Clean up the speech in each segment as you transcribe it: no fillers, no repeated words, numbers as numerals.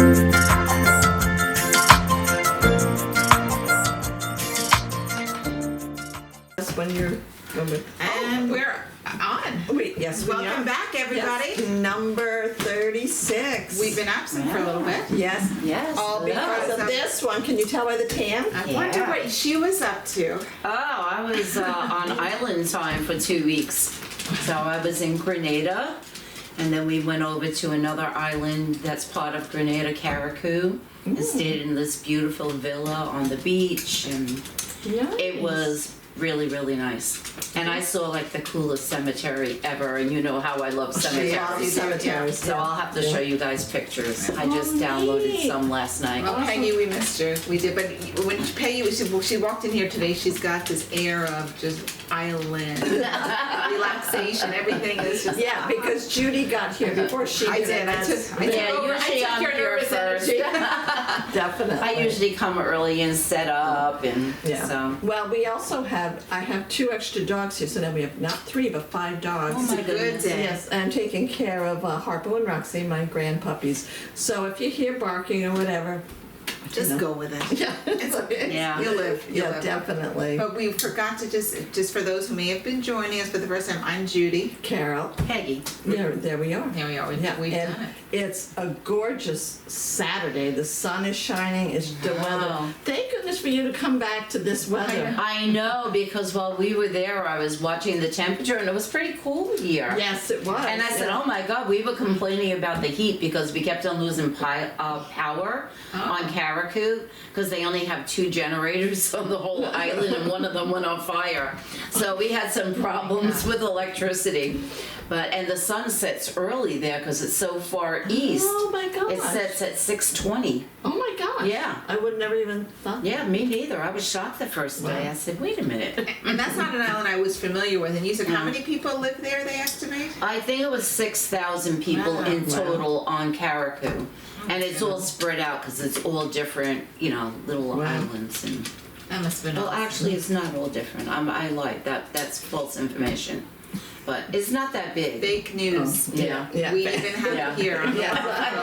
When you're And we're on. Yes, we Welcome are. back, everybody. Yes, number 36. We've been absent for a little bit. Yes. Yes. All because of this one. Can you tell by the tan? I wonder what she was up to. Oh, I was on island time for 2 weeks. So I was in Grenada, and then we went over to another island that's part of Grenada, Carriacou, and stayed in this beautiful villa on the beach, and it was really, really nice. And I saw like the coolest cemetery ever, and you know how I love cemeteries. So I'll have to show you guys pictures. I just downloaded some last night. Well, Peggy, we missed her. We did, but when Peggy, she walked in here today, she's got this air of just island, relaxation, everything is just... Yeah, because Judy got here before she I did. did. I usually I'm your here nervous first. energy. Definitely. I usually come early and set up, and so. Well, we also I have 2 extra dogs here, so now we have not 3, but 5 dogs. Oh my goodness. Yes, I'm taking care of Harpo and Roxy, my grand puppies. So if you hear barking or whatever, Just go with it. Yeah. It's okay. Yeah. You'll live. You'll live. Definitely. But we forgot to just for those who may have been joining us for the first time, I'm Judy. Carol. Peggy. There we are. There we are. We've done it. It's a gorgeous Saturday. The sun is shining. It's the weather. Thank goodness for you to come back to this weather. I know, because while we were there, I was watching the temperature, and it was pretty cool here. Yes, it was. And I said, oh my God, we were complaining about the heat because we kept on losing power on Carriacou because they only have 2 generators on the whole island, and one of them went on fire. So we had some problems with electricity. And the sun sets early there because it's so far east. Oh my gosh. It sets at 6:20. Oh my gosh. Yeah. I would never even thought. Yeah, me neither. I was shocked the first day. I said, wait a minute. And that's not an island I was familiar with. And you said, how many people live there, they estimate? I think it was 6,000 people in total on Carriacou. And it's all spread out because it's all different, little islands. And That must have been well, awesome. actually, it's not all different. I lied. That's false information. But it's not that big. Fake news. Yeah. Yeah. We even have it here. On the I'm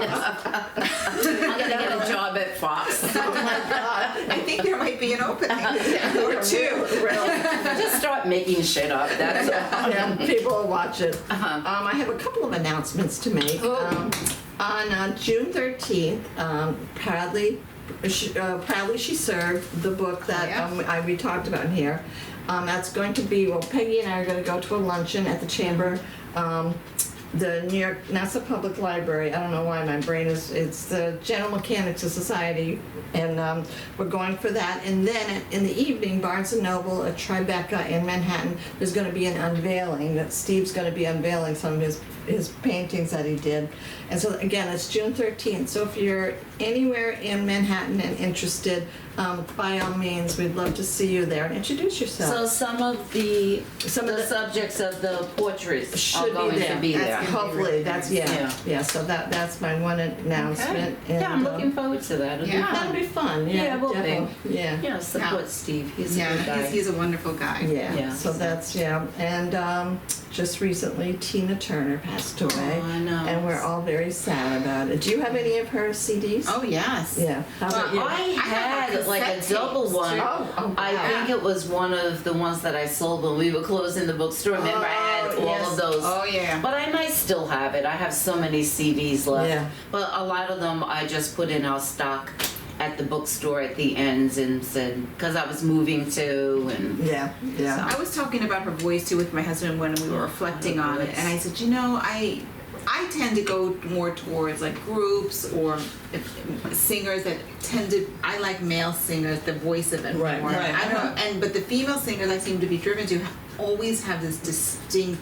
going to get a job at Fox. Oh my God. I think there might be an opening. Or 2. Really. Just start making shit up. That's all. Yeah, people will watch it. Uh-huh. I have a couple of announcements to make. On June 13th, proudly she served the book that we talked about here. That's going to be, Peggy and I are going to go to a luncheon at the Chamber, the New York NASA Public Library. I don't know why my brain it's the General Mechanics Society, and we're going for that. And then in the evening, Barnes & Noble at Tribeca in Manhattan, there's going to be an unveiling that Steve's going to be unveiling some of his paintings that he did. And so again, it's June 13th. So if you're anywhere in Manhattan and interested, by all means, we'd love to see you there and introduce yourself. So some of the subjects of the portraits Should are going to be there. Hopefully, that's yeah. So that's my one announcement. Okay. And, Yeah, I'm looking forward to that. It'll be fun. that'll be fun. Yeah, it will be. definitely. Yeah. Yeah, support Steve. He's a good guy. He's a wonderful guy. Yeah. So that's and just recently Tina Turner passed away. Oh, I know. And we're all very sad about it. Do you have any of her CDs? Oh, yes. Yeah. How about you? I had like a double one. Oh, I think it was one of the ones that I sold when we were closing the bookstore. Remember, I had all of those. Oh, yeah. But I might still have it. I have so many CDs left. Yeah. But a lot of them I just put in our stock at the bookstore at the ends and said, because I was moving to, and Yeah. I was talking about her voice too with my husband when we were reflecting on it, and I said, I tend to go more towards like groups or singers that I like male singers, the voice of it more. Right. I don't, but the female singers I seem to be driven to always have this distinctive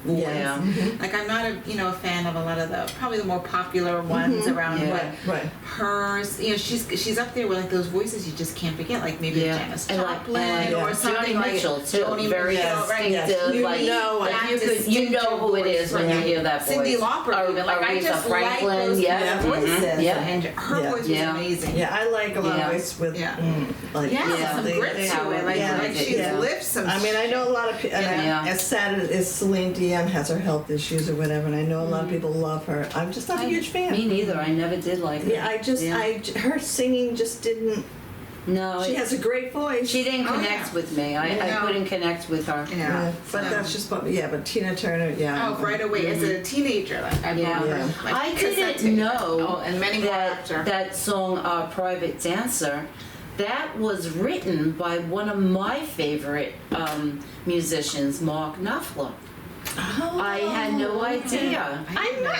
voice. Yeah. Like I'm not a fan of a lot of probably the more popular ones around, but hers, she's up there with like those voices you just can't forget, like maybe Janis Joplin or something Joni like Mitchell too. Joni Very Mitchell, right? distinctive. You know who it is when you hear that voice. Cyndi Lauper, even. Like I just Franklin, like those voices. And her voice was amazing. Yeah, I like a lot of voice with some grit to it. Like she lifts some. I mean, I know a lot of people. As sad as Celine Dion has her health issues or whatever, and I know a lot of people love her. I'm just not a huge fan. Me neither. I never did like her. Yeah, her singing just didn't. No. She has a great voice. She didn't connect with me. I couldn't connect with her. Yeah. But that's just, but Tina Turner, Oh, right away as a teenager, like I bought her. Like, I cassette didn't tape. know and many more after. that song, Private Dancer, that was written by one of my favorite musicians, Mark Knopfler. Oh. I had no idea. I'm not.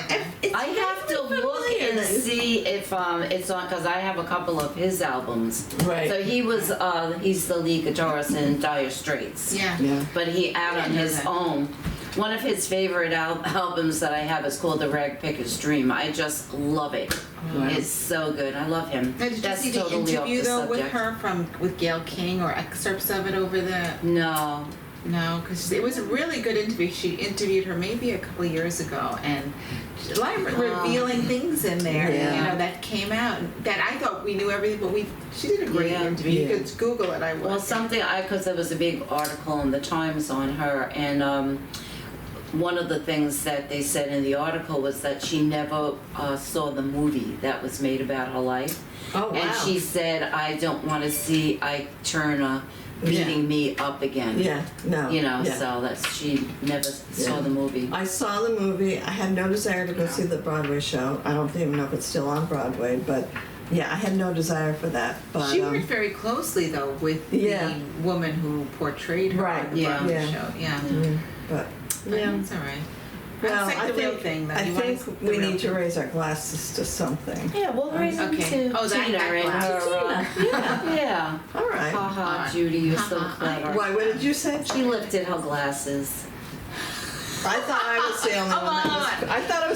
I have to look and see if it's on, because I have a couple of his albums. Right. So he's the lead guitarist in Dire Straits. Yeah. But he out on his own. One of his favorite albums that I have is called The Rag Picker's Dream. I just love it. Wow. It's so good. I love him. Now, did That's you see totally the interview off the though with subject. her with Gayle King or excerpts of it over the? No. No, because it was a really good interview. She interviewed her maybe a couple of years ago, and a lot of revealing things in there, that came out that I thought we knew everything, but she did a great interview. You could Google it. I would. Well, because there was a big article in the Times on her, and one of the things that they said in the article was that she never saw the movie that was made about her life. Oh, wow. And she said, I don't want to see Ike Turner beating me up again. Yeah, no. So she never saw the movie. I saw the movie. I had no desire to go see the Broadway show. I don't even know if it's still on Broadway, but I had no desire for that. But she worked very closely though with the woman who portrayed her on the Broadway show. Yeah. But it's all right. well, I think we need to raise our glasses to something. Yeah, we'll raise them to Tina and her. Yeah. All right. Haha, Judy, you're so clever. Why? What did you say? She lifted her glasses. I thought I was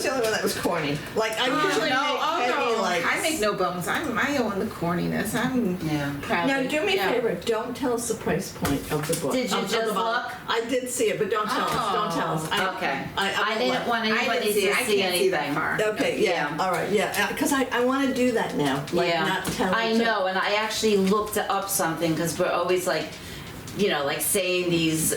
the only one that was corny. Like I usually I make no bones. I own the corniness. I'm proud. Now do me a favor. Don't tell us the price point of the book. Did you just look? I did see it, but don't tell us. Don't tell us. Okay. I didn't want anybody to see anything. Okay. Yeah. All right. Yeah. Because I want to do that now. Like not tell. I know, and I actually looked up something because we're always like, like saying these,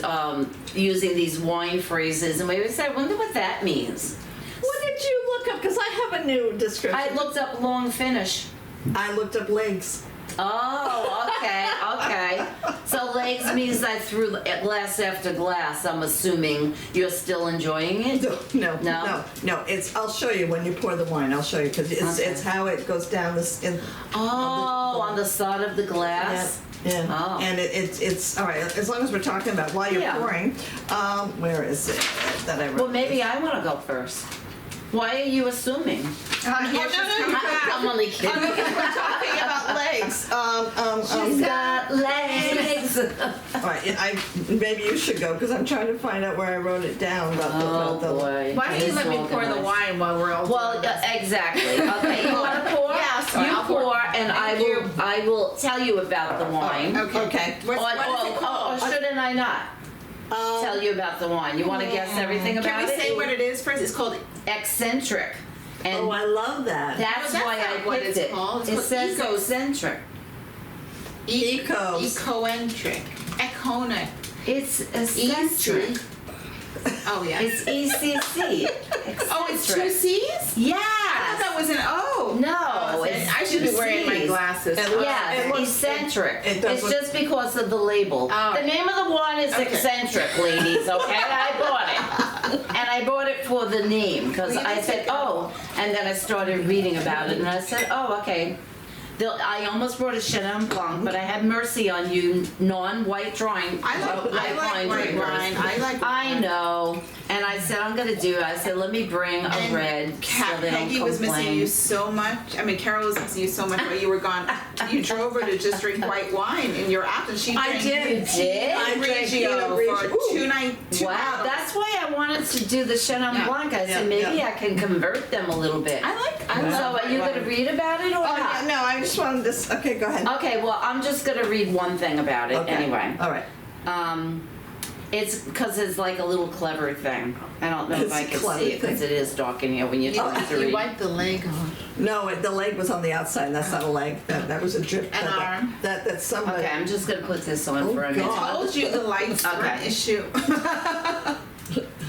using these wine phrases, and we would say, I wonder what that means. What did you look up? Because I have a new description. I looked up long finish. I looked up legs. Oh, okay. So legs means that through glass after glass. I'm assuming you're still enjoying it. No. I'll show you when you pour the wine. I'll show you because it's how it goes down on the side of the glass. Yeah. Oh. And it's all right. As long as we're talking about while you're pouring, where is it that I wrote? Well, maybe I want to go first. Why are you assuming? I'm only kidding. We're talking about legs. She's got legs. All right, maybe you should go because I'm trying to find out where I wrote it down. About boy. Why don't you let me pour the wine while we're all doing this? Exactly. Okay, you want to pour? Yes. You pour, and I will tell you about the wine. Okay. What is it called? Or shouldn't I not? Tell you about the wine. You want to guess everything about it? Can we say what it is first? It's called Eccentric. And I love that. That's why I picked it. It says Eccentric. Ecocentric. Econic. It's Eccentric. Oh yeah. It's ECC. Oh, it's two C's? Yeah. I thought that was an O. No, it's I should be wearing my glasses. Yeah, eccentric. It's just because of the label. Oh. The name of the wine is Eccentric, ladies, okay? I bought it. And I bought it for the name because I said, and then I started reading about it and I said, okay. I almost brought a Chenin Blanc, but I had mercy on you, non-white drawing. I like white wine. I know. And I said, I said, let me bring a red. Peggy was missing you so much. I mean, Carol was missing you so much while you were gone. You drove her to just drink white wine in your absence. She drank Grigio for 2 nights. Wow, that's why I wanted to do the Chenin Blanc. I said, maybe I can convert them a little bit. So are you going to read about it or not? No, I just wanted this. Okay, go ahead. Okay, well, I'm just going to read one thing about it anyway. All right. It's because it's like a little clever thing. I don't know if I can see it because it is dark in here when you're trying to read. You wiped the leg off. No, the leg was on the outside. That's not a leg. That was a drip. An arm. That's somebody. Okay, I'm just going to put this on for a minute. I told you the lights were an issue.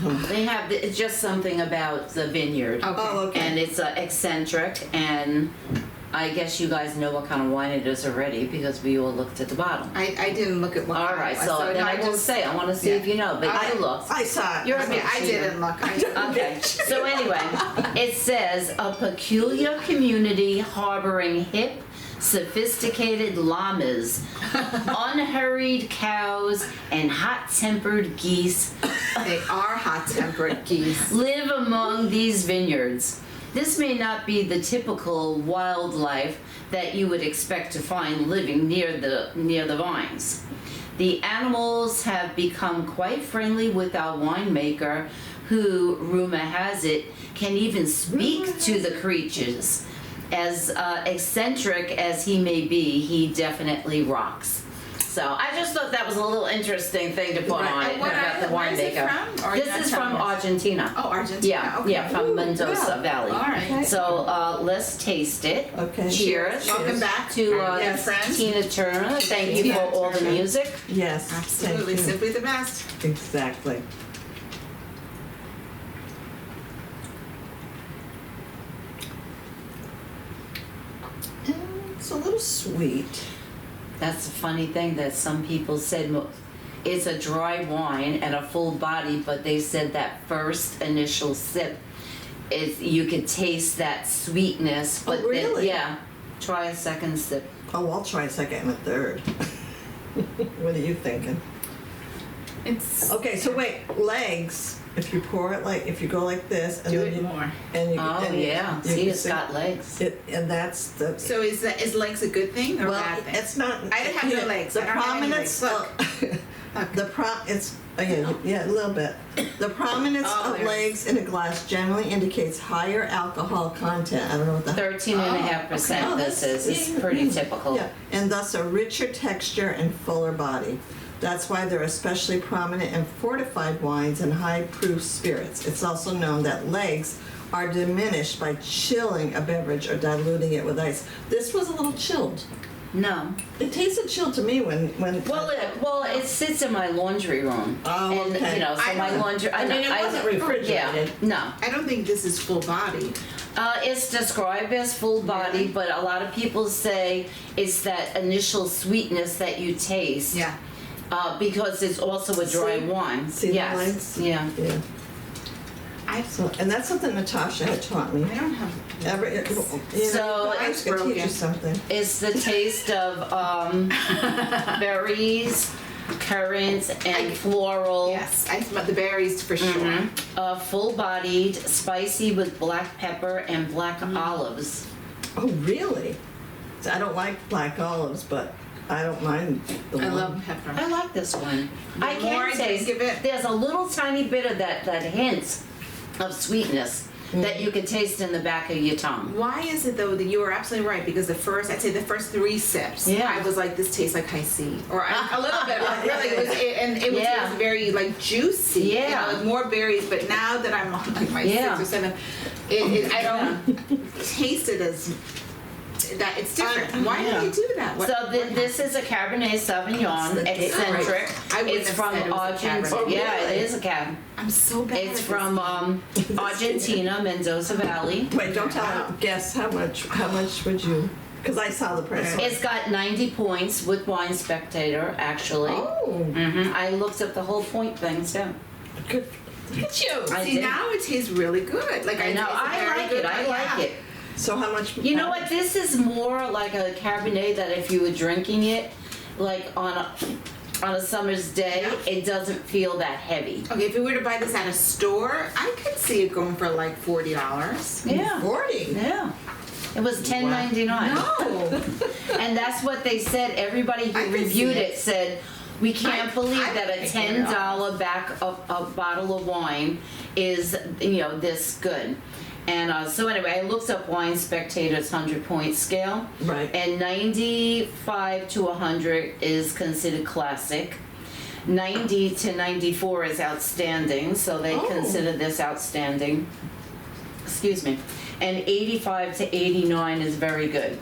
They have, it's just something about the vineyard. Okay. Oh, okay. And it's Eccentric, and I guess you guys know what kind of wine it is already because we all looked at the bottle. I didn't look at what. All right, so no, then I will say, I want to see if you know, but I you looked. I saw it. You're a Okay, big I cheater. didn't look. Okay, so anyway, it says a peculiar community harboring hip, sophisticated llamas, unhurried cows, and hot-tempered geese They are hot-tempered geese. live among these vineyards. This may not be the typical wildlife that you would expect to find living near the vines. The animals have become quite friendly with our winemaker, who, rumor has it, can even speak to the creatures. As eccentric as he may be, he definitely rocks. So I just thought that was a little interesting thing to put on it about the Where is it winemaker. from? Or This not is from telling us? Argentina. Oh, Argentina. Yeah, Okay. yeah, from Ooh, Mendoza yeah. Valley. All right. Okay. So let's taste it. Okay. Cheers. Welcome back To yes, friends. Tina Turner. Thank you Tina for all the Turner. music. Yes. Absolutely, Thank you. simply the best. Exactly. It's a little sweet. That's the funny thing that some people said it's a dry wine and a full body, but they said that first initial sip is you could taste that sweetness. But really? yeah, try a second sip. Oh, I'll try a second and a third. What are you thinking? It's Okay, so wait, legs. If you pour it like, if you go like this, and do then it you, more. and you, Oh and you- yeah, you see, can it's see- got legs. and that's the. So is legs a good thing or a Well, bad thing? it's not. I don't have no legs. The I don't have any prominence. legs. Look. It's again, yeah, a little bit. The prominence Oh, of there. legs in a glass generally indicates higher alcohol content. I don't know what the. 13.5% Oh, this that's- is. It's yeah, pretty yeah. typical. Yeah, and thus a richer texture and fuller body. That's why they're especially prominent in fortified wines and high-proof spirits. It's also known that legs are diminished by chilling a beverage or diluting it with ice. This was a little chilled. No. It tasted chilled to me when. Well, it sits in my laundry room. Oh, and, okay. you know, so I my don't- laundry. I mean, it wasn't refrigerated. Yeah, no. I don't think this is full body. It's described as full body, but a lot of people say it's that initial sweetness that you taste. Yeah. Because it's also a dry See? wine. See the yes. legs? Yeah. Yeah. I And that's something Natasha had taught me. don't have. So I it's could teach you broken. something. It's the taste of berries, currants, and floral. Yes, I smell the berries for sure. Full-bodied, spicy with black pepper and black olives. Oh, really? So I don't like black olives, but I don't mind the I one. love pepper. I like this one. I The more I can taste think of it- There's a little tiny bit of that hint of sweetness that you can taste in the back of your tongue. Why is it though that you are absolutely right? Because I'd say the first 3 sips, Yeah. I was like, this tastes like high C, or a little bit. Like, really, it was Yeah. very like juicy. Yeah. you know, like more berries. But now that I'm on like my Yeah. 6 or 7, I don't taste it as that. It's different. Why yeah. do they do that? What, So what this is a Cabernet Sauvignon, That's the- Eccentric. I wouldn't It's have from said it was a Argentina. Cabernet. Oh, Yeah, really? it is a Cab. I'm so bad. It's at from Argentina, Mendoza Valley. Wait, don't tell me. Guess how much would you? Because I saw the press. It's got 90 points with Wine Spectator, actually. Oh, I looked up the whole point thing too. good. Look at you. I See, did. now it tastes really good. Like I know, taste I very like good. it. I like Yeah. it. So how much? You know what? This is more like a Cabernet that if you were drinking it, like on a summer's day, Yeah. it doesn't feel that heavy. Okay, if we were to buy this at a store, I could see it going for like $40. Yeah. 40. Yeah. It was $10.99. No. And that's what they said. Everybody I who can reviewed see it said, we can't I- believe I that a can figure it $10 back of a bottle of wine is, this good. And so anyway, I looked up Wine Spectator's 100-point scale. Right. And 95 to 100 is considered classic. 90 to 94 is outstanding, so they Oh. consider this outstanding. Excuse me. And 85 to 89 is very good.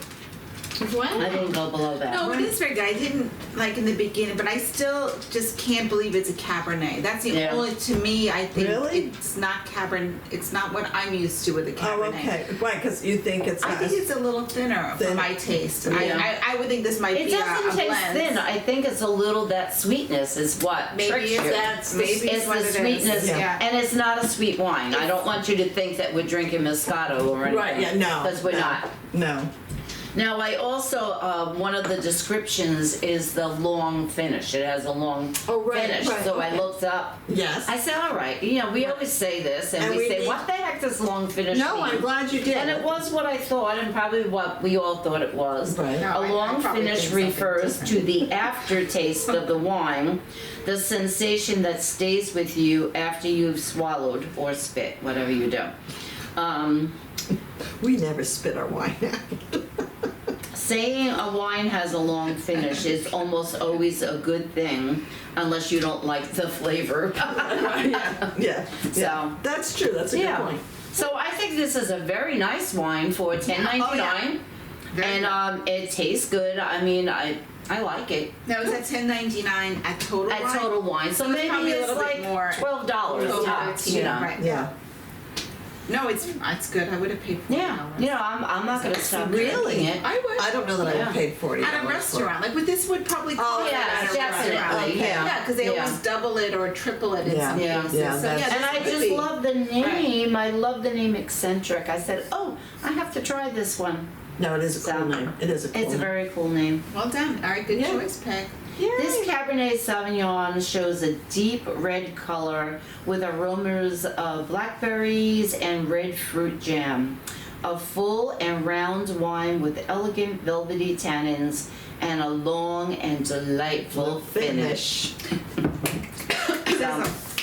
I didn't go below that. No, it is very good. I didn't like in the beginning, but I still just can't believe it's a Cabernet. That's the Yeah. only, to me, I think Really? it's not Cabernet. It's not what I'm used to with a Cabernet. Oh, okay. Right, because you think it's I not. think it's a little thinner for Thin. my taste. Yeah. I would think this might It be a doesn't taste blend. thin. I think it's a little, that sweetness is what Maybe tricks it's you. that. Maybe It's it's what the it is. sweetness, Yeah. and it's not a sweet wine. I don't want you to think that we're drinking Moscato or anything. Right, yeah, no. Because we're no, not. No. Now, I also, one of the descriptions is the long finish. It has a long Oh, right, finish. right, So I okay. looked up. Yes. I said, all right, we always say this, and And we we say, need- what the heck does long finish No, mean? I'm glad you did. And it was what I thought, and probably what we all thought it was. Right. No, A I long probably finish think something refers to different. the aftertaste of the wine, the sensation that stays with you after you've swallowed or spit, whatever you do. We never spit our wine out. Saying a wine has a long finish is almost always a good thing, unless you don't like the flavor. Yeah. So- That's true. That's a good Yeah. point. So I think this is a very nice wine for $10.99, Oh, yeah. Very and it tastes good. I mean, I like it. Now, is that $10.99 at Total At Wine? Total Wine, so So it's maybe probably a it's little bit like more- $12 Oh, tops, yeah, you know. right. Yeah. No, it's good. I would have paid $40. Yeah, I'm not gonna stop Really? drinking it. I would. I don't know that I Yeah. would paid $40. At a restaurant, like, this would probably Oh, cost yeah, at a definitely, restaurant. okay. Yeah, because they Yeah. always double it or triple it in Yeah. some Yeah. cases. Yeah, so, that's- yeah, And I this would just be- love the name. I love the name Eccentric. I said, oh, I have to try this one. No, it is a cool So, name. It is a cool It's a name. very cool name. Well done. All right, good Yeah. choice, Peg. This Cabernet Sauvignon shows a deep red color with aromas of blackberries and red fruit jam. A full and round wine with elegant velvety tannins and a long and delightful finish.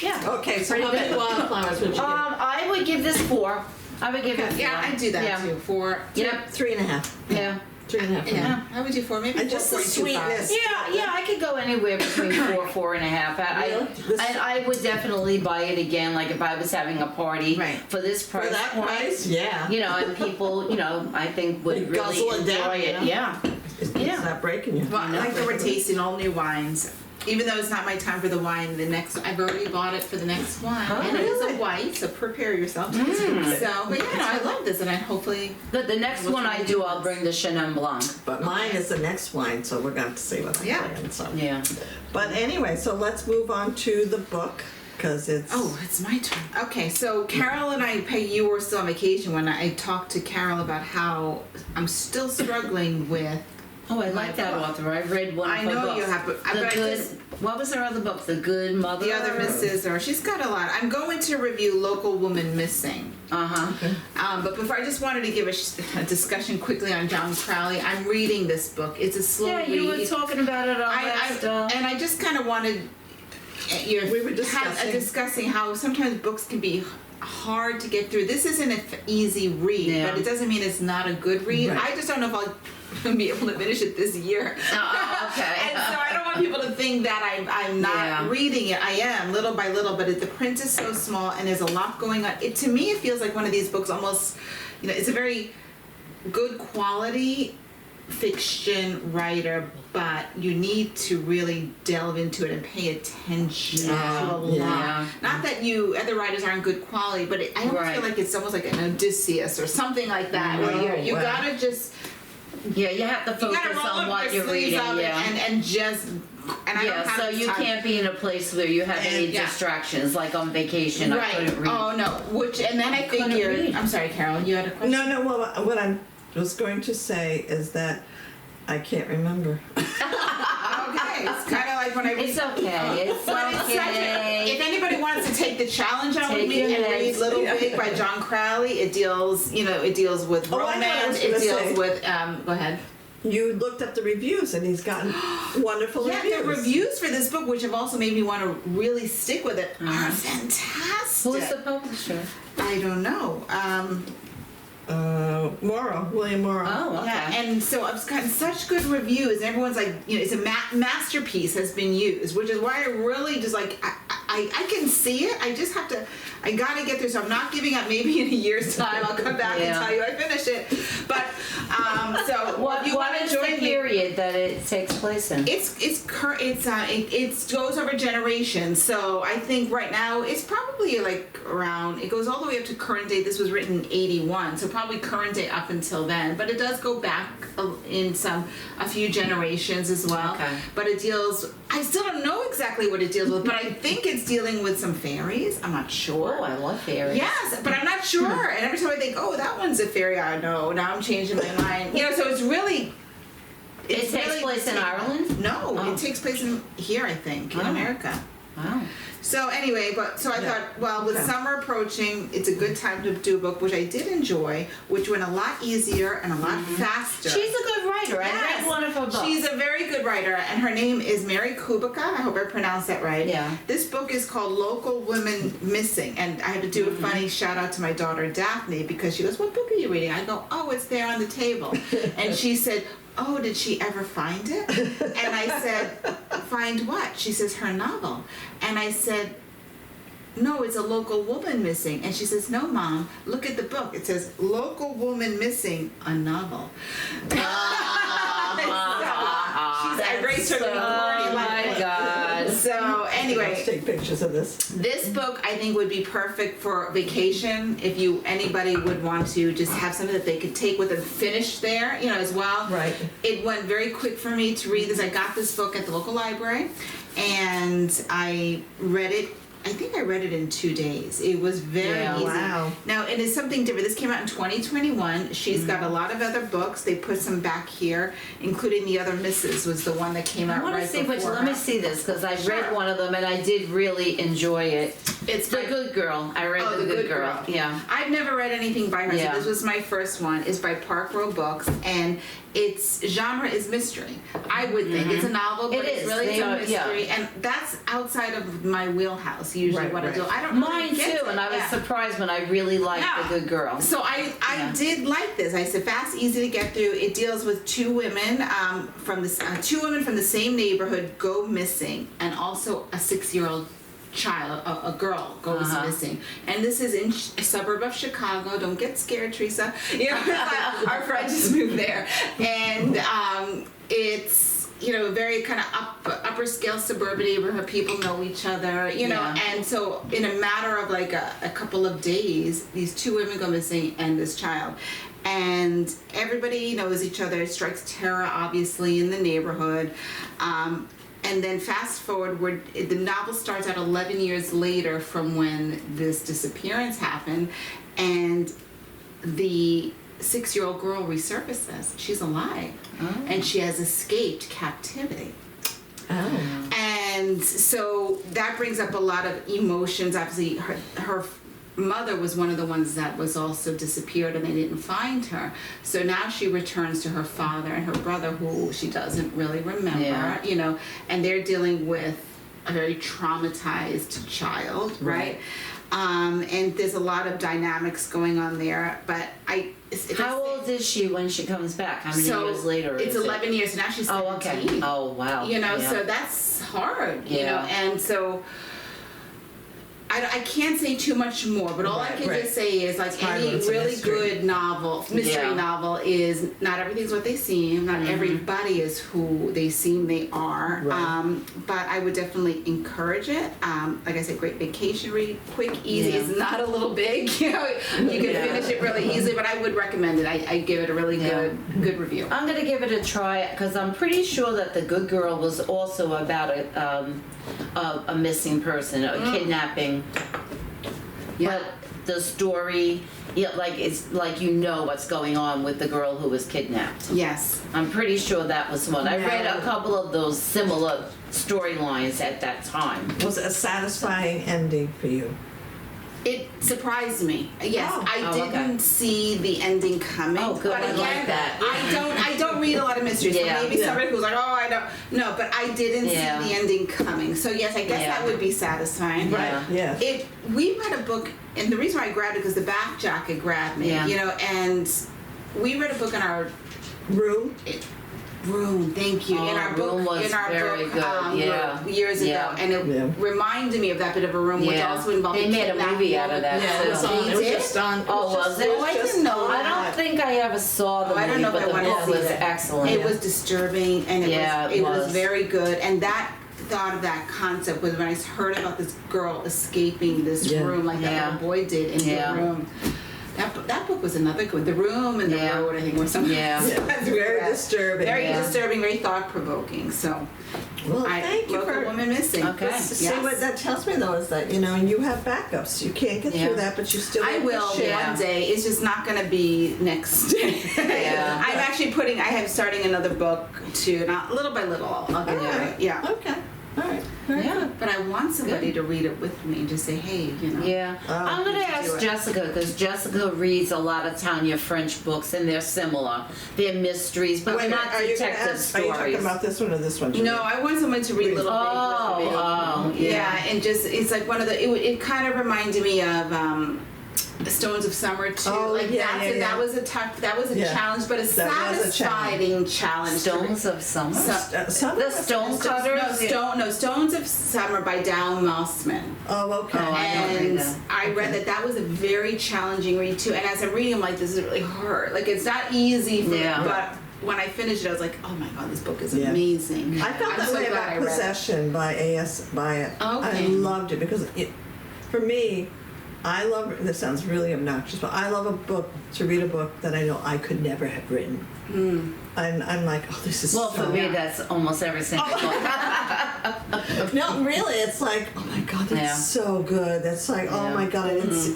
Yeah. Okay, so Pretty how many good. wildflowers would you give? I would give this 4. I would give it 4. Yeah, I do that yeah. too. For Yep. 3.5. Yeah. 3.5. yeah, I would do 4, maybe And just the 4.25. sweetness. Yeah, I could go anywhere between 4.5. Really? I would definitely buy it again, like if I was having a party Right. for this For price that point. price, yeah. You know, and people, I think would They'd really guzzle it enjoy down, it. you know? Yeah. It's Yeah. not breaking you. Well, I like that we're tasting all new wines. Even though it's not my time for the wine, I've already bought it for the next wine. Oh, and it is really? a white, so prepare yourself. So, but yeah, no, I love this, and I hopefully. But the next Which one one I is do, yours? I'll bring the Chenin Blanc. But mine is the next wine, so we're going to have to see what I'm Yeah. playing. So. Yeah. But anyway, so let's move on to the book, because it's... Oh, it's my turn. Okay, so Carol and I, Peggy, you were still on vacation when I talked to Carol about how I'm still struggling with. Oh, I My like that book. author. I've read one of I her know books. you have, but The I Good. just- What was her other book? The Good Mother. The other Mrs. or she's got a lot. I'm going to review Local Woman Missing. But before, I just wanted to give a discussion quickly on John Crowley. I'm reading this book. It's a slow Yeah, read. you were talking about it on last. And I just kind of wanted We were discussing how sometimes books can be hard to get through. This isn't an easy read, Yeah. but it doesn't mean it's not a good read. Right. I just don't know if I'll be able to finish it this year. Okay. And so I don't want people to think that I'm not Yeah. reading it. I am, little by little, but the print is so small and there's a lot going on. To me, it feels like one of these books almost, it's a very good quality fiction writer, but you need to really delve into it and pay attention to a lot. Yeah. Not that other writers aren't good quality, but I almost Right. feel like it's almost like an Odysseus or something like that. Where you wow. gotta just Yeah, you have to you focus gotta roll on up what your you're sleeves reading. up Yeah. and just and I Yeah, don't have so the you time. can't be in a place where you have any Yeah. distractions, like on vacation. I Right. couldn't read. Oh no. And then I couldn't figured. read. I'm sorry, Carol. You had a question. No, well, what I was going to say is that I can't remember. Okay. It's kind of like when I read. It's okay. It's But it's such okay. if anybody wants to take the challenge on with Take me your and meds. read Little Yeah. Big by John Crowley, it deals with Oh, I know, I was romance. It gonna deals say. with go ahead. You looked up the reviews, and he's gotten wonderful Yeah, reviews. the reviews for this book, which have also made me want to really stick with it, are fantastic. Who's the publisher? I don't know. William Morrow. Oh, okay. Yeah, and so I've gotten such good reviews. Everyone's like, it's a masterpiece has been used, which is why I really just like, I can see it. I just have to, I gotta get through. So I'm not giving up. Maybe in a year's time I'll come back and Yeah. tell you I finished it. But so What if you want to is decade that it takes place in? It goes over generations. So I think right now it's probably like around. It goes all the way up to current day. This was written in '81, so probably current day up until then. But it does go back in a few generations as well. Okay. But it deals. I still don't know exactly what it deals with, but I think it's dealing with some fairies. I'm not sure. Oh, I love fairies. Yes, but I'm not sure. And every time I think, oh, that one's a fairy, I know. Now I'm changing my mind. So it's really. It takes place in Ireland? No, Oh. it takes place here, I think, in America. Wow. So anyway, so I thought, well, with summer approaching, it's a good time to do a book, which I did enjoy, which went a lot easier and a lot faster. She's a good writer. Yes. I read one of her books. She's a very good writer, and her name is Mary Kubica. I hope I pronounced that right. Yeah. This book is called Local Women Missing, and I had to do a funny shout out to my daughter Daphne because she goes, "What book are you reading?" I go, "Oh, it's there on the table," and she said, "Oh, did she ever find it?" And I said, "Find what?" She says, "Her novel." And I said, "No, it's a local woman missing." And she says, "No, Mom, look at the book. It says, Local Woman Missing, a novel." I raised her to the Oh my God. So anyway, Let's take pictures of this. this book I think would be perfect for vacation if anybody would want to just have something that they could take with them, finish there, as well. Right. It went very quick for me to read this. I got this book at the local library, and I read it. I think I read it in 2 days. It was very easy. Wow. Now, it is something different. This came out in 2021. She's got a lot of other books. They put some back here, including The Other Misses was the one that came out I want right to see before which. her. Let me see this because I Sure. read one of them and I did really enjoy it. It's The by- Good Girl. I read The Good Girl. Yeah. I've never read anything by her. Yeah. So this was my first one. It's by Park Row Books, and its genre is mystery. I would think it's a novel, but It it's is. really They a are- mystery, and that's outside of my wheelhouse. Usually, Right, what I right. do, I don't Mine really get too, it. and I was Yeah. surprised when I really liked Yeah. The Good Girl. So I Yeah. did like this. I said fast, easy to get through. It deals with two women from the same neighborhood go missing, and also a 6-year-old child, a girl goes missing. And this is in a suburb of Chicago. Don't get scared, Teresa. Our friend just moved there, and it's. Very kind of upper scale suburban neighborhood. People know each other, Yeah. and so in a matter of like a couple of days, these two women go missing and this child. And everybody knows each other. It strikes terror, obviously, in the neighborhood. And then fast forward, the novel starts out 11 years later from when this disappearance happened, and the 6-year-old girl resurfaces. She's alive, and she has escaped captivity. Oh. And so that brings up a lot of emotions. Obviously, her mother was one of the ones that was also disappeared, and they didn't find her. So now she returns to her father and her brother, who she doesn't really remember, and they're dealing with a very traumatized child, right? And there's a lot of dynamics going on there, but How old is she when she comes back? How many years later? It's is 11 years, and now she's 17. Oh, okay. Oh, wow. Yeah. So that's hard, Yeah. and so I can't say too much more, but all I can just say is like any It's a really mystery. good mystery novel is not everything's what they seem, not everybody is who they seem they are, Right. but I would definitely encourage it. Like I said, great vacation read, quick, easy. Yeah. It's not a little big, you can finish it really easily, but I would recommend it. I give it a really good review. I'm going to give it a try because I'm pretty sure that The Good Girl was also about a missing person, a kidnapping. Yeah. But the story, it's like what's going on with the girl who was kidnapped. Yes. I'm pretty sure that was one. I read a couple of those similar storylines at that time. Was it a satisfying ending for you? It surprised me. Yes, Oh. I Oh, okay. didn't see the ending coming. Oh, good. But I again, like that. I don't read a lot of mysteries. Yeah. So maybe Yeah. somebody who's like, oh, I don't. No, but I didn't Yeah. see the ending coming. So yes, I guess Yeah. that would be satisfying. Right. Yes. We read a book, and the reason why I grabbed it because the back jacket grabbed me. Yeah. And we read a book in our Room. Room, thank you. Oh, in our book, Room was in our very book, good. Yeah. years ago, Yeah. and it Yeah. reminded me of that bit of a room, which Yeah. also involved. They made a movie out of that, Yeah, it was too. on. It was They just on. Oh, was it? Oh, I didn't know I that. don't think I ever saw the Oh, I don't movie, know if but I the wanna book see was it. excellent. It was disturbing, and Yeah, it it was was. very good. And that thought of that concept was when I heard about this girl escaping this Yeah. room, like that Yeah. little boy did in Yeah. the room. That book was another good. The Room and the Yeah. Road, I think, were something. Yeah. It's very disturbing. Very Yeah. disturbing, very thought provoking. So Well, I thank you wrote for. The Woman Missing. Okay. See, Yes. what that tells me though is that you have backups. You can't get Yeah. through that, but you still. I have will to share. Yeah. one day. It's just not going to be next day. Yeah. I'm actually I have starting another book too, not little by little. I'll get All to right. it. Yeah. Okay. All right. Very Yeah. good. But I want somebody to read it with me and just say, hey, Yeah, I'm gonna you should do ask it. Jessica because Jessica reads a lot of Tanya French books and they're similar. They're mysteries, but Wait a minute, not are you gonna detective ask? Are you talking stories. about this one or this one? No, I want someone to read Little Big with me. Oh, Yeah, and just it's like one of the. It kind of reminded me of Stones of Summer too. Oh, like yeah, that's yeah, yeah. that was a tough. That was a Yeah. challenge, but a That was a satisfying challenge. to read. Stones of Summer. Some The of us- Stone Cutters. Stones of Summer by Dow Mossman. Oh, okay. Oh, I don't read And that. I read that was a very challenging read too. And as I'm reading, I'm like, this is really hard. Like it's not easy for Yeah. me, but when I finished it, I was like, oh my god, this book is Yeah. amazing. I felt I'm that so way glad about I read it. Possession by A.S. Byatt. Okay. I loved it because for me, I love. This sounds really obnoxious, but I love to read a book that I know I could never have written. I'm like, oh, this is Well, so. for me, that's almost every single book. No, really, it's like, oh my god, that's Yeah. so good. That's like, oh Yeah. my god, it's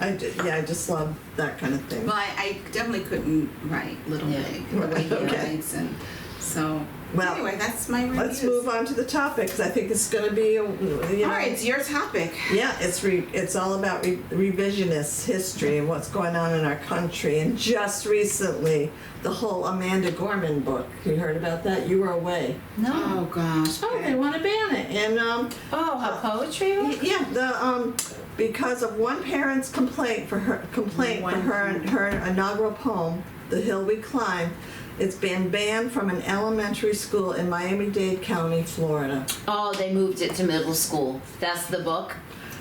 I just love that kind of thing. Well, I definitely couldn't write Little Yeah. Big the way he Okay. writes, and so Well, anyway, that's my reviews. Let's move on to the topic because I think it's going to be, All right, it's your topic. Yeah, it's all about revisionist history and what's going on in our country. And just recently, the whole Amanda Gorman book. You heard about that? You were away. No. Oh gosh. Oh, they want to ban it. And Oh, her poetry book? yeah, because of one parent's complaint for her inaugural poem, "The Hill We Climb." It's been banned from an elementary school in Miami-Dade County, Florida. Oh, they moved it to middle school. That's the book.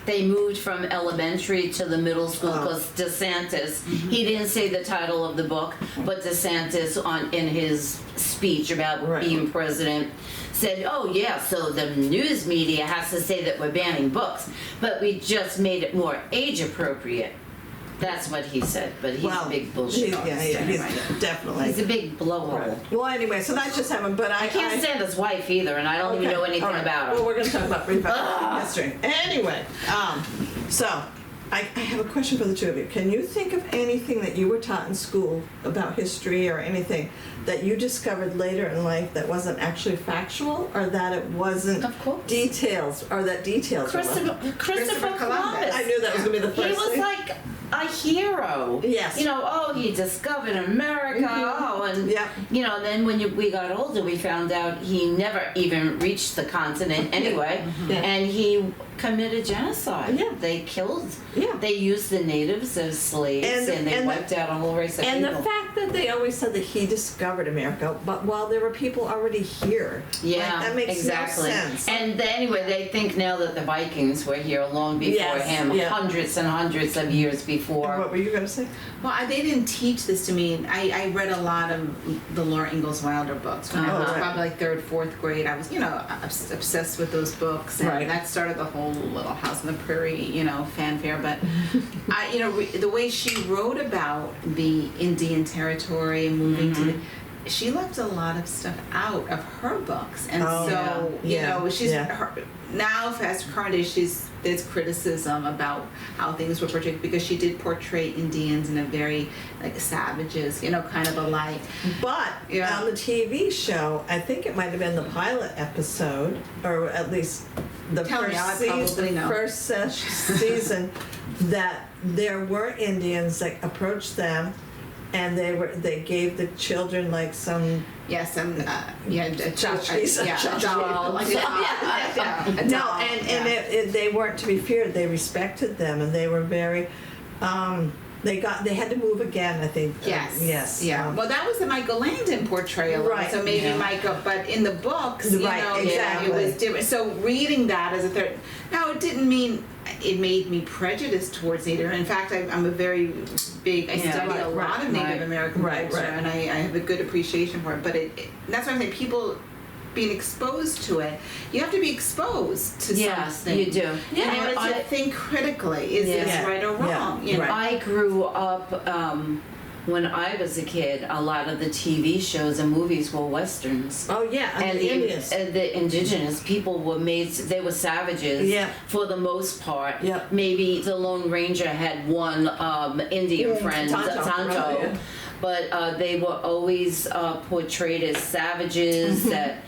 They moved from elementary to the middle school Oh. because DeSantis, he didn't say the title of the book, but DeSantis in his speech about Right. being president said, oh yeah, so the news media has to say that we're banning books, but we just made it more age appropriate. That's what he said, but he's a big bullshit. He's definitely. He's a big blowhole. Well, anyway, so that just happened, but I can't stand his wife either, and I don't even Okay, know anything all right. about her. Well, we're going to talk about revival history. Anyway, so I have a question for the two of you. Can you think of anything that you were taught in school about history or anything that you discovered later in life that wasn't actually factual, or that it wasn't Of course. details, or that details were left? Christopher Columbus. I knew that was going to be the first He was thing. like a hero. Yes. You know, oh, he discovered America. Oh, and Yep. you know, then when we got older, we found out he never even reached the continent anyway, Yeah. and he committed genocide. Yeah. They killed. Yeah. They used the natives as slaves, and they wiped out a whole race of And people. the fact that they always said that he discovered America, but while there were people already here, Yeah, like, that makes exactly. no sense. And anyway, they think now that the Vikings were here long before Yes, him, yeah. hundreds and hundreds of years before. What were you going to say? Well, they didn't teach this to me. I read a lot of the Laura Ingalls Wilder books when I was right. probably like 3rd, 4th grade. I was, obsessed with those books, and Right. that started the whole Little House on the Prairie, fanfare. But the way she wrote about the Indian Territory and moving to she left a lot of stuff out of her books, and Oh, so yeah. she's Yeah. now fast current day there's criticism about how things were portrayed because she did portray Indians in a very like savages, kind of a light. But Yeah. on the TV show, I think it might have been the pilot episode, or at least the Tell me, I first probably season, know. season, that there were Indians that approached them, and they gave the children like some. Yes, and Tchotchkes. yeah, a doll, like a doll. Yeah, a No, doll, and yeah. they weren't to be feared. They respected them, and they were very. they had to move again, I think. Yes. Yes. Yeah. Well, that was the Michael Landon portrayal. Right. So maybe Yeah. Michael, but in the books, you Right, know, exactly. it was different. So reading that as a third, now it didn't mean it made me prejudiced towards Native. In fact, I'm a very big. I Yeah. study a Right, lot of Native right. American Right, culture, right. and I have a good appreciation for it. But that's why I'm saying people being exposed to it, you have to be exposed to Yes, something. you do. In Yeah, order I- to think critically, is Yeah. this right or Yeah. wrong? You know? Right. I grew up, when I was a kid, a lot of the TV shows and movies were westerns. Oh yeah, And the Indians. the indigenous people were they were savages Yeah. for the most part. Yeah. Maybe the Lone Ranger had one Indian friend, Tonto, Tonto, right, yeah. but they were always portrayed as savages that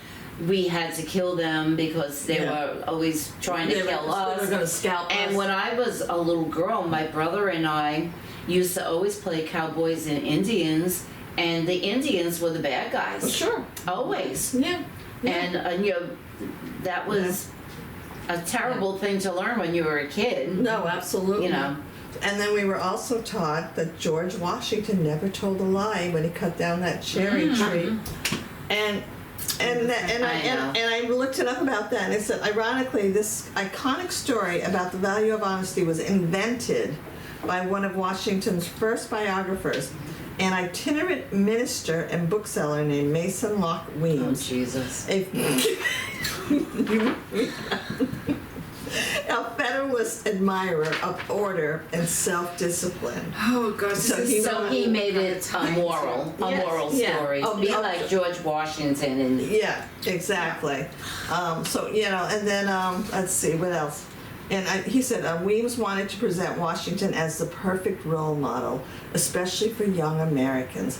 we had to kill them because they Yeah. were always trying to They kill were us. going to scalp us. And when I was a little girl, my brother and I used to always play cowboys and Indians, and the Indians were the bad guys. Well, sure. Always. Yeah. Yeah. And you know, that was a terrible thing to learn when you were a kid. No, absolutely. You know. And then we were also taught that George Washington never told a lie when he cut down that cherry tree. And I looked it up about that, and it said, ironically, this iconic story about the value of honesty was invented by one of Washington's first biographers, an itinerant minister and bookseller named Mason Locke Oh, Weems. Jesus. A Federalist admirer of order and self-discipline. Oh gosh, So this he- is So he made it a moral Yeah. story. Of- Be of- like George Washington and Yeah, exactly. So, you know, and then, let's see, what else? And he said, Weems wanted to present Washington as the perfect role model, especially for young Americans.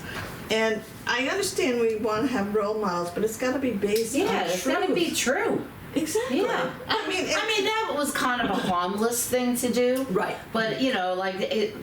And I understand we want to have role models, but it's got to be based on it's truth. gotta be true. Exactly. Yeah. I mean, that was kind of a harmless thing to do. Right. But, you know, like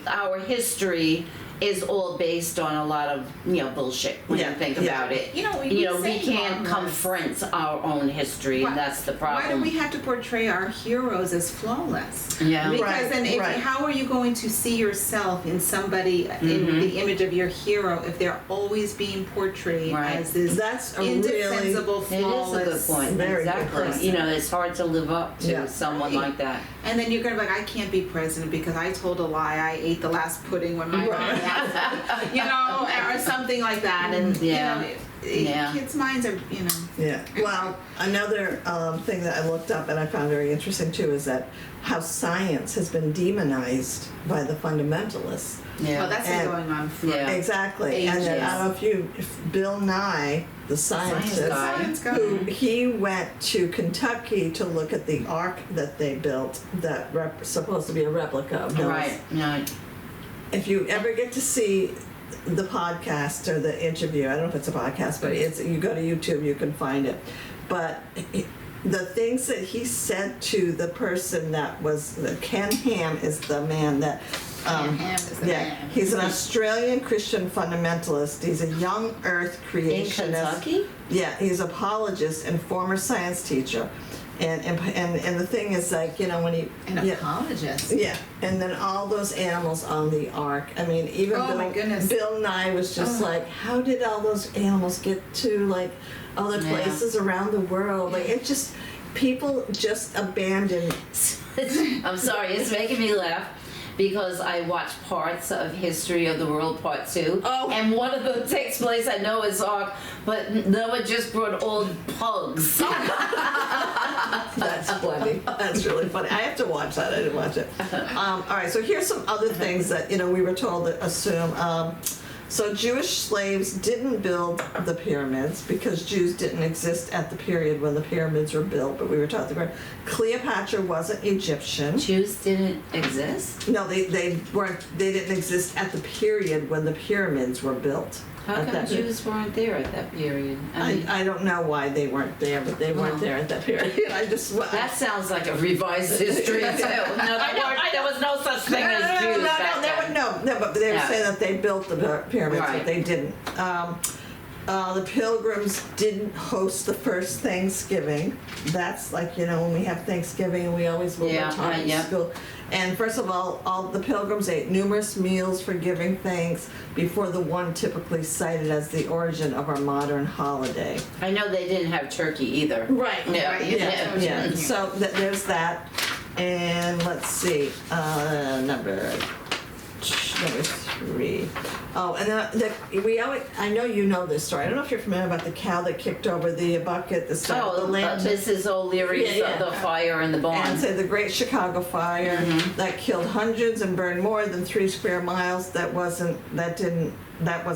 our history is all based on a lot of, you know, bullshit when Yeah, you think yeah. about it. You know, we we say can't harmless. confront our own history, Why- and that's the problem. Why do we have to portray our heroes as flawless? Yeah. Because Right, then, right. how are you going to see yourself in somebody in the image of your hero if they're always being portrayed Right. as this That's a really- indefensible, It is a flawless? good point. Very good exactly. person. You know, it's hard to live up to Yeah. someone Right. like that. And then you're gonna be like, I can't be president because I told a lie. I ate the last pudding when my mom was, you know, or something like that. And Yeah. you know, Yeah. kids' minds are, you know. Yeah. Well, another thing that I looked up and I found very interesting too is that how science has been demonized by the fundamentalists. Yeah. Well, that's been And- going on for Yeah. Exactly. And then, I don't know if Bill Nye, the scientist, guy. Science guy. who he went to Kentucky to look at the ark that they built that supposed to be a replica of Noah's. Right. No. If you ever get to see the podcast or the interview, I don't know if it's a podcast, but you go to YouTube, you can find it. But the things that he said to the person that was Ken Ham is the man that. Ham is the man. He's an Australian Christian fundamentalist. He's a young Earth In creationist. Kentucky? Yeah, he's an apologist and former science teacher. And the thing is, like, you know, when he An apologist. yeah, and then all those animals on the ark. I mean, even Oh, my goodness. Bill Nye was just like, how did all those animals get to like other Yeah. places around the world? Like, it just people just abandon. I'm sorry, it's making me laugh because I watched parts of History of the World Part 2. Oh. And one of them takes place at Noah's Ark, but Noah just brought old pugs. That's funny. That's really funny. I have to watch that. I didn't watch it. All right. So here's some other things that we were told to assume. So Jewish slaves didn't build the pyramids because Jews didn't exist at the period when the pyramids were built. But we were taught the Cleopatra wasn't Egyptian. Jews didn't exist? No, they weren't. They didn't exist at the period when the pyramids were built. How At come that- Jews weren't there at that period? I mean, I don't know why they weren't there, but they weren't there at that period. I just that sounds like a revised history too. No, there was no such thing as Jews back then. No, but they were Yeah. saying that they built the pyramids, Right. but they didn't. The Pilgrims didn't host the first Thanksgiving. That's like, when we have Thanksgiving, we always will return to school. And first of all the Pilgrims ate numerous meals for giving thanks before the one typically cited as the origin of our modern holiday. I know they didn't have turkey either. Right. Yeah. Right, Yeah. So there's that. And let's see, number 3. Oh, and I know you know this story. I don't know if you're familiar about the cow that kicked over the bucket, the lantern. Mrs. O'Leary's the fire in the barn. And say the Great Chicago Fire that killed hundreds and burned more than 3 square miles. That was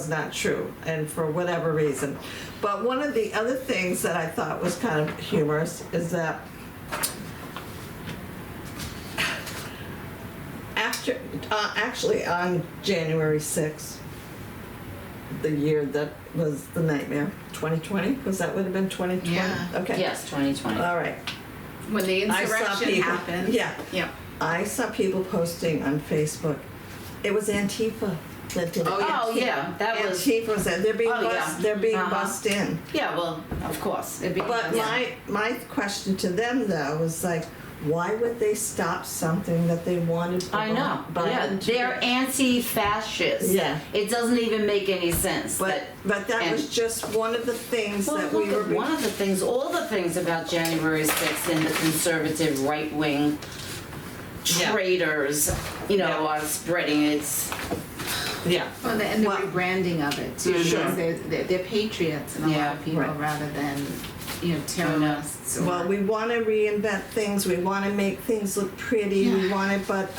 not true, and for whatever reason. But one of the other things that I thought was kind of humorous is that actually on January 6th, the year that was the nightmare, 2020, was that would have been 2020? Yeah. Okay. Yes, 2020. All right. When the I saw insurrection people, happened. Yeah. I saw people posting on Facebook. It was Antifa that did it. Oh, yeah, that was. Antifa was there. They're being Oh, yeah. they're being Uh-huh. bussed in. Yeah, well, of course. But my question to them though was like, why would they stop something that they wanted to I know. Yeah, they're anti-fascist. Yeah. It doesn't even make any sense. But that was just one of the things Well, that look we were. at one of the things, all the things about January 6th and the conservative right-wing traitors, are spreading its. Yeah. Well, and the rebranding of it too. Sure. Because they're patriots and a lot of people right. rather than terrorists. Well, we want to reinvent things. We want to make things look pretty. Yeah. We want it, but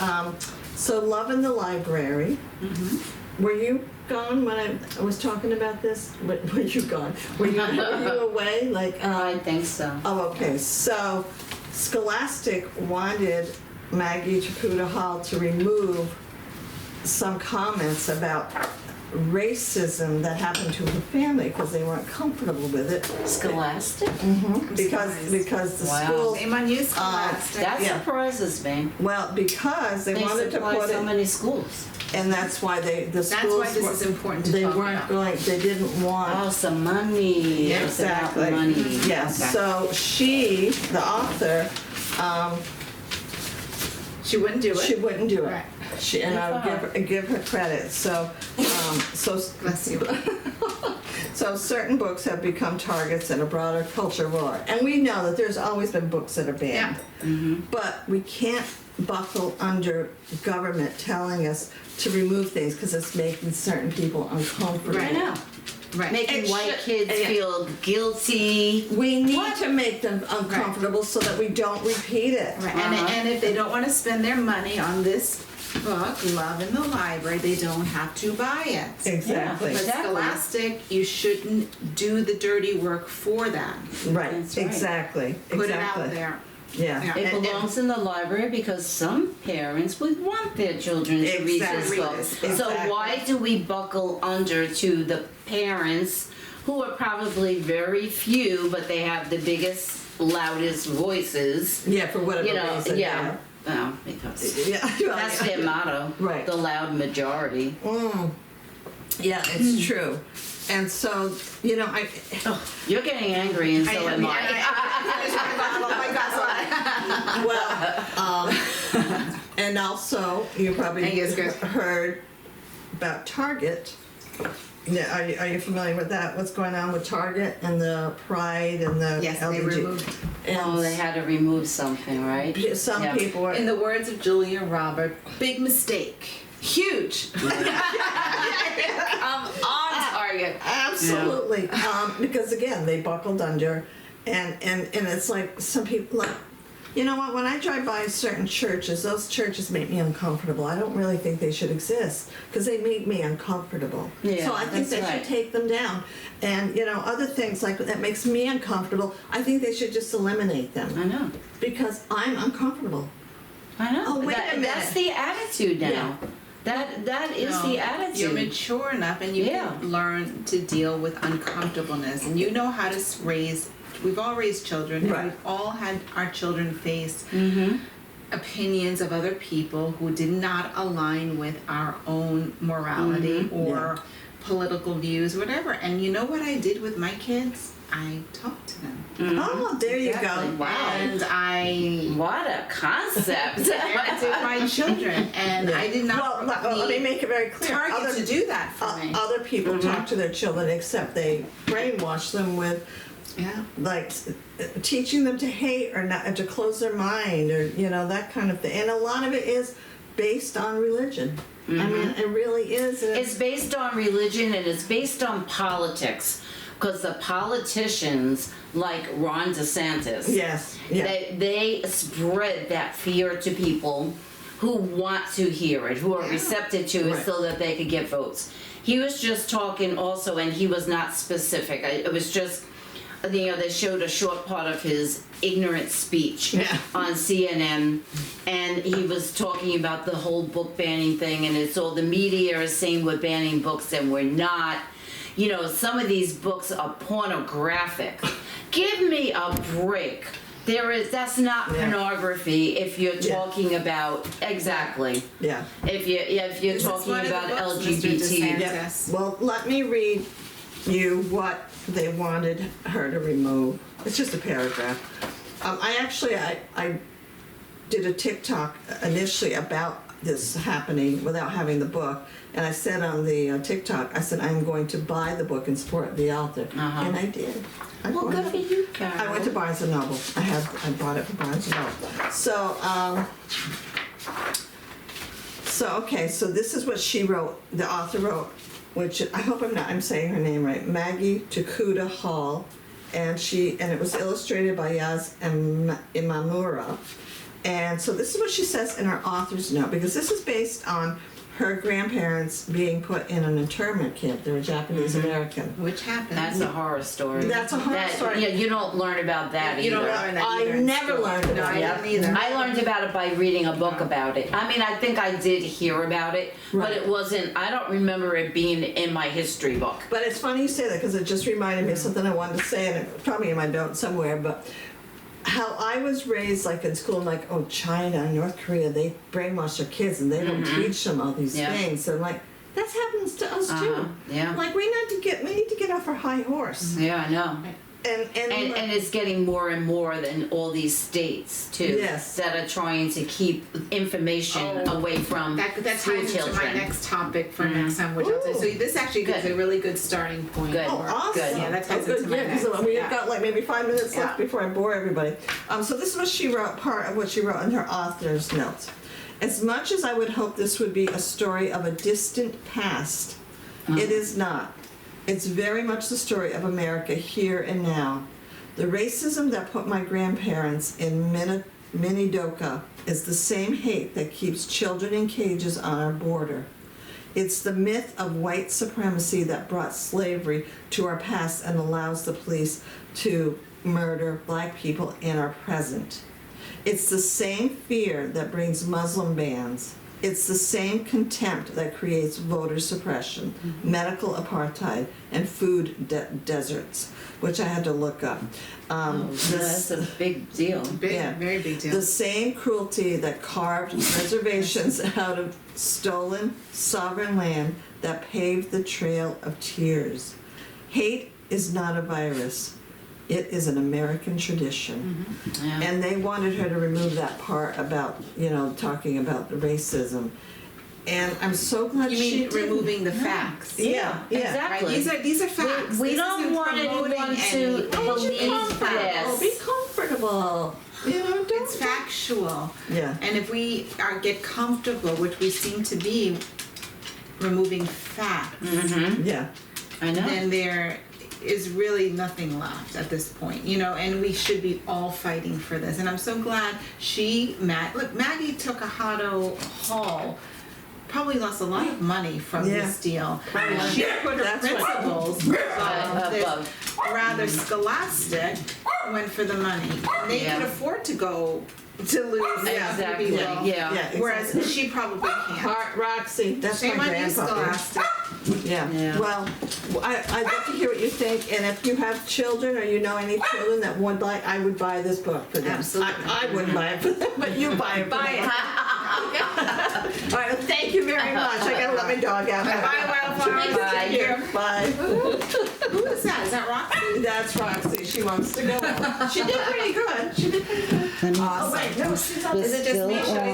so Love in the Library. Mm-hmm. Were you gone when I was talking about this? Were you gone? Were you away? I think so. Oh, okay. So Scholastic wanted Maggie Chaputa Hall to remove some comments about racism that happened to her family because they weren't comfortable with it. Scholastic? Because the Wow. schools. Shame on you, Scholastic. That Yeah. surprises me. Well, because they wanted to supply put so it, many schools. and that's why the schools. That's why this is important to They talk weren't about. going. They didn't want. Oh, some money. Yeah, It's about exactly. money. Yes. Okay. So she, the author, She wouldn't do it. she wouldn't do it. Right. And Good I'll for give her credit. So, Bless you. So certain books have become targets in a broader culture war, and we know that there's always been books that are banned. Yeah. But we can't buckle under government telling us to remove things because it's making certain people uncomfortable. Right. I know. Right. Making It white should- kids yeah. feel guilty. We need to make them uncomfortable so that we don't repeat it. Right. Uh-huh. And if they don't want to spend their money on this book, Love in the Library, they don't have to buy it. Exactly. Yeah. But Exactly. Scholastic, you shouldn't do the dirty work for them. Right. That's right. Exactly. Put exactly. it out there. Yeah. Yeah. It And- belongs in the library because some parents would want their children to read this Exactly. book. Exactly. So why do we buckle under to the parents who are probably very few, but they have the biggest, loudest voices? Yeah, for whatever reason. yeah. Well, because Yeah. that's their motto. Right. The loud majority. Yeah, it's true. And so, I. Oh, you're getting angry, and so am I. Well, and also, you probably Thank you, Chris. heard about Target. Yeah, are you familiar with that? What's going on with Target and the Pride and the Yes, they LGBT? removed. And Oh, they had to remove something, right? some Yeah. people are. In the words of Julia Robert, big mistake. Huge. Come on, Target. Absolutely. Because again, they buckled under, and it's like some people like, you know what? When I drive by certain churches, those churches make me uncomfortable. I don't really think they should exist because they make me uncomfortable. Yeah, so I think that's they right. should take them down. And other things like that makes me uncomfortable. I think they should just eliminate them I know. because I'm uncomfortable. I know. Oh, wait a minute. That's the attitude now. Yeah. That is No, the attitude. You're mature enough and you Yeah. can learn to deal with uncomfortableness. And you know how to raise, we've all raised children, and Right. we've all had our children face Mm-hmm. opinions of other people who did not align with our own morality or political views, whatever. And you know what I did with my kids? I talked to them. Oh, there Exactly. you go. Wow. And I What a concept. parented my children, and I did not Well, let me make it very clear. target to do that for me. Other people talk to their children, except they brainwash them with Yeah. like teaching them to hate or not, to close their mind, or that kind of thing. And a lot of it is based on religion. I mean, it really is. And It's based on religion and it's based on politics. Because the politicians, like Ron DeSantis, yes, yeah, they spread that fear to people who want to hear it, who are receptive to it, Right. so that they could get votes. He was just talking also, and he was not specific. It was just, they showed a short part of his ignorant speech Yeah. on CNN, and he was talking about the whole book banning thing, and it's all the media is saying we're banning books and we're not. Some of these books are pornographic. Give me a break. That's not Yeah. pornography if you're Yeah. talking about, exactly. yeah. If you're This is talking one of the about books, Mr. LGBT. DeSantis. Yeah. Yes. Well, let me read you what they wanted her to remove. It's just a paragraph. I did a TikTok initially about this happening without having the book, and I said on the TikTok, I said I'm going to buy the book and support the author, and I did. Well, good for you, Carol. I went to Barnes and Noble. I bought it from Barnes and Noble. So this is what she wrote. The author wrote, which I hope I'm saying her name right. Maggie Takuda Hall, and it was illustrated by Yaz Imamura. And so this is what she says in her author's note, because this is based on her grandparents being put in an internment camp. They were Japanese American. Which happened. That's a horror story. That's a horror story. Yeah, you don't learn about that You don't either. learn that I either in never school. learned about No, it. I didn't either. I learned about it by reading a book about it. I mean, I think I did hear about it, but Right. it wasn't, I don't remember it being in my history book. But it's funny you say that, because it just reminded me of something I wanted to say, and it's probably in my notes somewhere, but how I was raised, like in school, like, oh, China and North Korea, they brainwash their kids and they don't teach them all these Yeah. things. So I'm like, that happens to us too. Yeah. Like we need to get off our high horse. Yeah, I know. And it's getting more and more than all these states too. Yes. That are trying to keep information away from That school ties into children. my next topic for next time, which I'll say. So this actually gives Good. a really good starting point. Good. Oh, awesome. Good. Yeah, that ties Oh, good. into my Yeah, 'cause next. we've Yeah. got like maybe 5 minutes left Yeah. before I bore everybody. So this is what she wrote, part of what she wrote in her author's notes. As much as I would hope this would be a story of a distant past, it is not. It's very much the story of America here and now. The racism that put my grandparents in Minidoka is the same hate that keeps children in cages on our border. It's the myth of white supremacy that brought slavery to our past and allows the police to murder black people in our present. It's the same fear that brings Muslim bans. It's the same contempt that creates voter suppression, medical apartheid, and food deserts, which I had to look up. That's a big deal. Big, Yeah. very big deal. The same cruelty that carved reservations out of stolen sovereign land that paved the trail of tears. Hate is not a virus. It is an American tradition. Yeah. And they wanted her to remove that part about, talking about the racism. And I'm so glad You she mean didn't. removing the facts? Yeah, yeah. Exactly. Right? These are facts. We This don't isn't want promoting anyone to anything. believe Oh, be this. comfortable. Don't. It's factual. Yeah. And if we get comfortable, which we seem to be, removing facts, Yeah. I know. then there is really nothing left at this point, and we should be all fighting for this. And I'm so glad Maggie Takahado Hall probably lost a lot of money from Yeah. this deal. Probably. She put her That's what- principles Above. rather scholastic, went for the money. They Yeah. could afford to go to lose Exactly. people. Yeah. Yeah. Whereas exactly. she probably can't. Heart Roxy. That's Shame my on you, grandpa. Scholastic. Yeah. Yeah. Well, I'd love to hear what you think, and if you have children or you know any children that would like, I would buy this book for them. Absolutely. I wouldn't buy it for them, but you buy it for them. All right, well, thank you very much. I gotta let my dog out. Bye, Wildflowers. Bye. Take care. Bye. Who is that? Is that Roxy? That's Roxy. She wants to go. She did pretty good. She did pretty good. Let me Oh, wait, no, she's on. we're Is it just still me? Should I